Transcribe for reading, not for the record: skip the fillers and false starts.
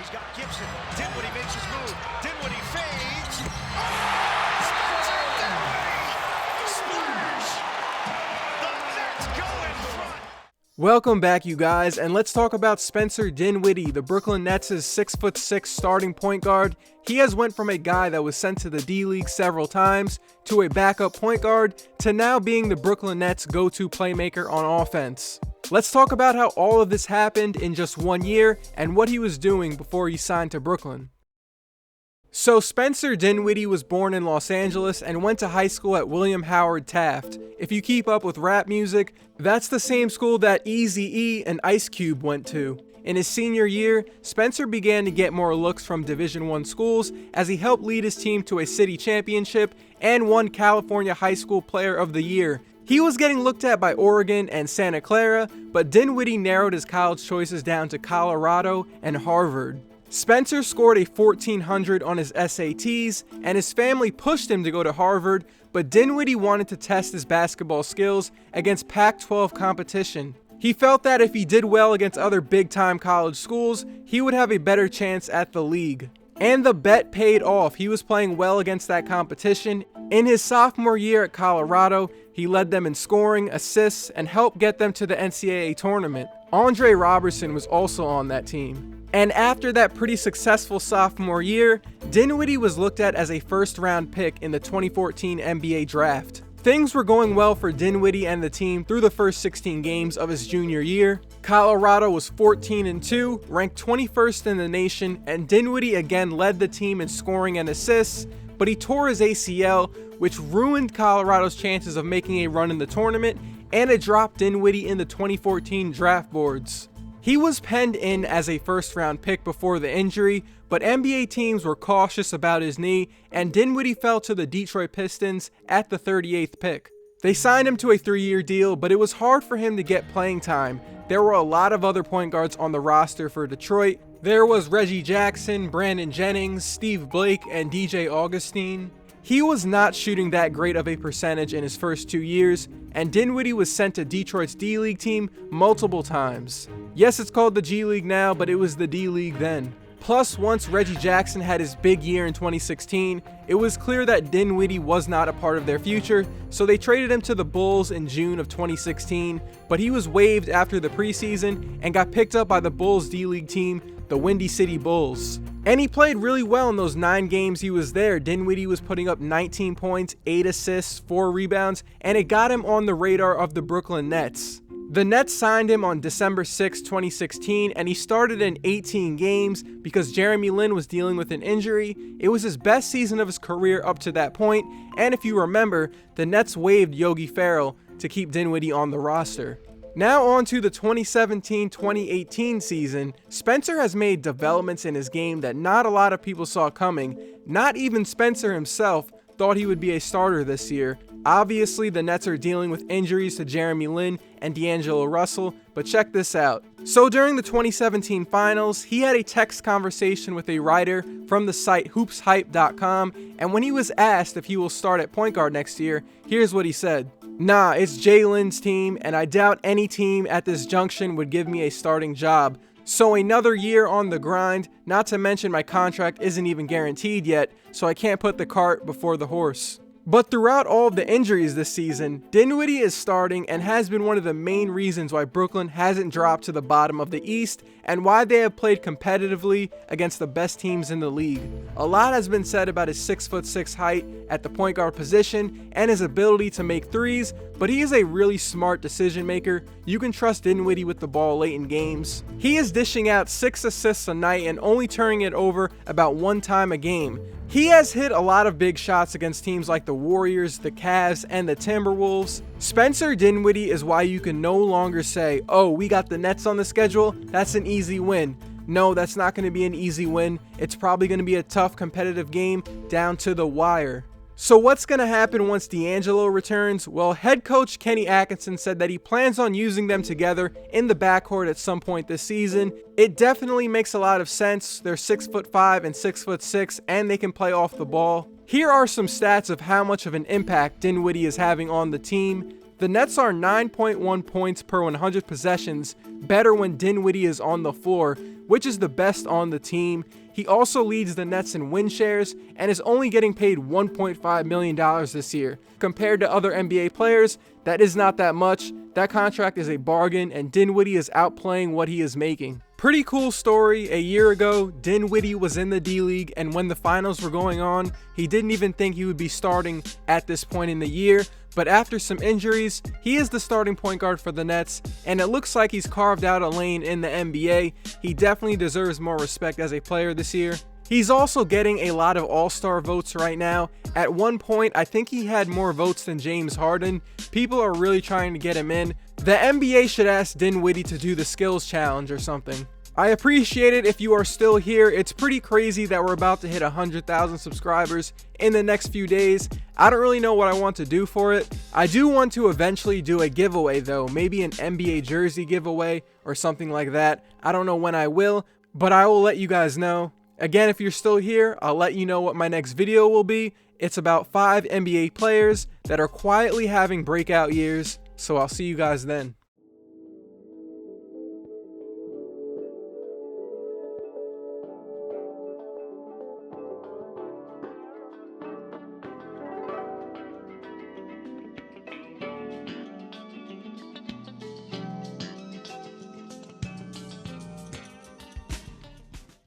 he's got Gibson. Dinwiddie makes his move. Dinwiddie fades. Oh! Spencer Dinwiddie! Splash! The Nets go in front. Welcome back, you guys, and let's talk about Spencer Dinwiddie, the Brooklyn Nets' 6'6" starting point guard. He has went from a guy that was sent to the D-League several times to a backup point guard to now being the Brooklyn Nets' go-to playmaker on offense. Let's talk about how all of this happened in just 1 year and what he was doing before he signed to Brooklyn. So Spencer Dinwiddie was born in Los Angeles and went to high school at William Howard Taft. If you keep up with rap music, that's the same school that Eazy-E and Ice Cube went to. In his senior year, Spencer began to get more looks from Division I schools as he helped lead his team to a city championship and won California High School Player of the Year. He was getting looked at by Oregon and Santa Clara, but Dinwiddie narrowed his college choices down to Colorado and Harvard. Spencer scored a 1400 on his SATs, and his family pushed him to go to Harvard, but Dinwiddie wanted to test his basketball skills against Pac-12 competition. He felt that if he did well against other big-time college schools, he would have a better chance at the league. And the bet paid off. He was playing well against that competition. In his sophomore year at Colorado, he led them in scoring, assists, and helped get them to the NCAA tournament. Andre Robertson was also on that team. And after that pretty successful sophomore year, Dinwiddie was looked at as a first-round pick in the 2014 NBA draft. Things were going well for Dinwiddie and the team through the first 16 games of his junior year. Colorado was 14-2, ranked 21st in the nation, and Dinwiddie again led the team in scoring and assists, but he tore his ACL, which ruined Colorado's chances of making a run in the tournament, and it dropped Dinwiddie in the 2014 draft boards. He was penned in as a first-round pick before the injury, but NBA teams were cautious about his knee, and Dinwiddie fell to the Detroit Pistons at the 38th pick. They signed him to a 3-year deal, but it was hard for him to get playing time. There were a lot of other point guards on the roster for Detroit. There was Reggie Jackson, Brandon Jennings, Steve Blake, and DJ Augustine. He was not shooting that great of a percentage in his first 2 years, and Dinwiddie was sent to Detroit's D-League team multiple times. Yes, it's called the G League now, but it was the D-League then. Plus, once Reggie Jackson had his big year in 2016, it was clear that Dinwiddie was not a part of their future, so they traded him to the Bulls in June of 2016, but he was waived after the preseason and got picked up by the Bulls D-League team, the Windy City Bulls. And he played really well in those 9 games he was there. Dinwiddie was putting up 19 points, 8 assists, 4 rebounds, and it got him on the radar of the Brooklyn Nets. The Nets signed him on December 6, 2016, and he started in 18 games because Jeremy Lin was dealing with an injury. It was his best season of his career up to that point, and if you remember, the Nets waived Yogi Ferrell to keep Dinwiddie on the roster. Now on to the 2017-2018 season, Spencer has made developments in his game that not a lot of people saw coming. Not even Spencer himself thought he would be a starter this year. Obviously, the Nets are dealing with injuries to Jeremy Lin and D'Angelo Russell, but check this out. So during the 2017 finals, he had a text conversation with a writer from the site hoopshype.com, and when he was asked if he will start at point guard next year, here's what he said. "Nah, it's Jalen's team, and I doubt any team at this junction would give me a starting job. So another year on the grind, not to mention my contract isn't even guaranteed yet, so I can't put the cart before the horse." But throughout all of the injuries this season, Dinwiddie is starting and has been one of the main reasons why Brooklyn hasn't dropped to the bottom of the East and why they have played competitively against the best teams in the league. A lot has been said about his 6'6" height at the point guard position and his ability to make threes, but he is a really smart decision maker. You can trust Dinwiddie with the ball late in games. He is dishing out 6 assists a night and only turning it over about 1 time a game. He has hit a lot of big shots against teams like the Warriors, the Cavs, and the Timberwolves. Spencer Dinwiddie is why you can no longer say, "Oh, we got the Nets on the schedule, that's an easy win." No, that's not going to be an easy win. It's probably going to be a tough competitive game down to the wire. So what's going to happen once D'Angelo returns? Well, head coach Kenny Atkinson said that he plans on using them together in the backcourt at some point this season. It definitely makes a lot of sense. They're 6'5" and 6'6", and they can play off the ball. Here are some stats of how much of an impact Dinwiddie is having on the team. The Nets are 9.1 points per 100 possessions, better when Dinwiddie is on the floor, which is the best on the team. He also leads the Nets in win shares and is only getting paid $1.5 million this year. Compared to other NBA players, that is not that much. That contract is a bargain, and Dinwiddie is outplaying what he is making. Pretty cool story. A year ago, Dinwiddie was in the D-League, and when the finals were going on, he didn't even think he would be starting at this point in the year. But after some injuries, he is the starting point guard for the Nets, and it looks like he's carved out a lane in the NBA. He definitely deserves more respect as a player this year. He's also getting a lot of all-star votes right now. At one point, I think he had more votes than James Harden. People are really trying to get him in. The NBA should ask Dinwiddie to do the skills challenge or something. I appreciate it if you are still here. It's pretty crazy that we're about to hit 100,000 subscribers in the next few days. I don't really know what I want to do for it. I do want to eventually do a giveaway though, maybe an NBA jersey giveaway or something like that. I don't know when I will, but I will let you guys know. Again, if you're still here, I'll let you know what my next video will be. It's about 5 NBA players that are quietly having breakout years, so I'll see you guys then.